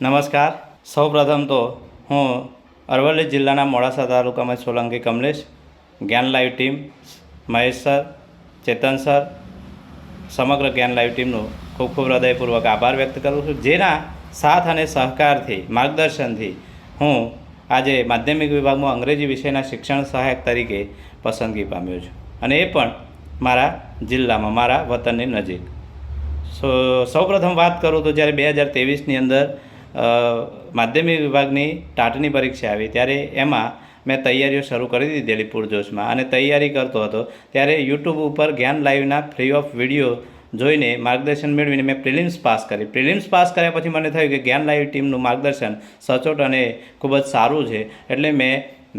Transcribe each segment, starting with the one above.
નમસ્કાર. સૌપ્રથમ તો હું અરવલ્લી જિલ્લાના મોડાસા તાલુકામાં સોલંકી કમલેશ, જ્ઞાન લાઈવ ટીમ, મહેશ સર, ચેતન સર, સમગ્ર જ્ઞાન લાઈવ ટીમનો ખૂબ ખૂબ હૃદયપૂર્વક આભાર વ્યક્ત કરું છું, જેના સાથ અને સહકારથી, માર્ગદર્શનથી હું આજે માધ્યમિક વિભાગમાં અંગ્રેજી વિષયના શિક્ષણ સહાયક તરીકે પસંદગી પામ્યો છું, અને એ પણ મારા જિલ્લામાં, મારા વતનની નજીક. સૌપ્રથમ વાત કરું તો જ્યારે 2023ની અંદર માધ્યમિક વિભાગની ટાટની પરીક્ષા આવી ત્યારે એમાં મેં તૈયારીઓ શરૂ કરી દીધેલી પૂરજોશમાં, અને તૈયારી કરતો હતો ત્યારે યુટ્યુબ ઉપર જ્ઞાન લાઈવના ફ્રી ઓફ વિડીયો જોઈને માર્ગદર્શન મેળવીને મેં પ્રિલિમ્સ પાસ કરી. પ્રિલિમ્સ પાસ કર્યા પછી મને થયું કે જ્ઞાન લાઈવ ટીમનું માર્ગદર્શન સચોટ અને ખૂબ જ સારું છે, એટલે મેં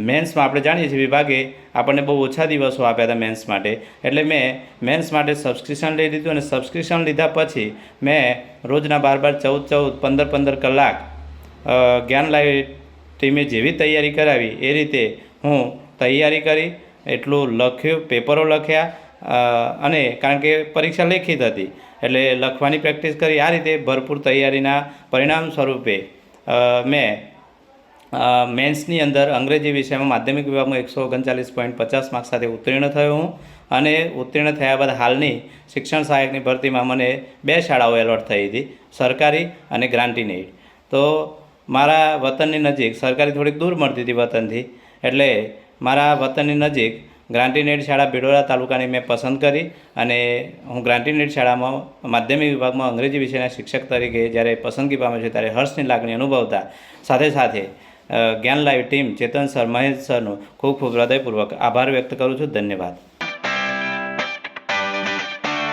મેન્સમાં, આપણે જાણીએ છીએ વિભાગે આપણને બહુ ઓછા દિવસો આપ્યા હતા મેન્સ માટે, એટલે મેં મેન્સ માટે સબસ્ક્રિપ્શન લઈ લીધું, અને સબસ્ક્રિપ્શન લીધા પછી મેં રોજના 12-12, 14-14, 15-15 કલાક જ્ઞાન લાઈવ ટીમે જેવી તૈયારી કરાવી એ રીતે હું તૈયારી કરી, એટલું લખ્યું, પેપરો લખ્યા, અને કારણ કે પરીક્ષા લેખિત હતી એટલે લખવાની પ્રેક્ટિસ કરી. આ રીતે ભરપૂર તૈયારીના પરિણામ સ્વરૂપે મેં મેન્સની અંદર અંગ્રેજી વિષયમાં માધ્યમિક વિભાગમાં 139.50 માર્ક્સ સાથે ઉત્તીર્ણ થયો હું, અને ઉત્તીર્ણ થયા બાદ હાલની શિક્ષણ સહાયકની ભરતીમાં મને 2 શાળાઓ એલોટ થઈ હતી, સરકારી અને ગ્રાન્ટીનેડ. તો મારા વતનની નજીક, સરકારી થોડીક દૂર મળતી હતી વતનથી, એટલે મારા વતનની નજીક ગ્રાન્ટીનેડ શાળા બિડોરા તાલુકાની મેં પસંદ કરી, અને હું ગ્રાન્ટીનેડ શાળામાં માધ્યમિક વિભાગમાં અંગ્રેજી વિષયના શિક્ષક તરીકે જ્યારે પસંદગી પામ્યો છે ત્યારે હર્ષની લાગણી અનુભવતા સાથે સાથે જ્ઞાન લાઈવ ટીમ, ચેતન સર, મહેશ સરનો ખૂબ ખૂબ હૃદયપૂર્વક આભાર વ્યક્ત કરું છું. ધન્યવાદ.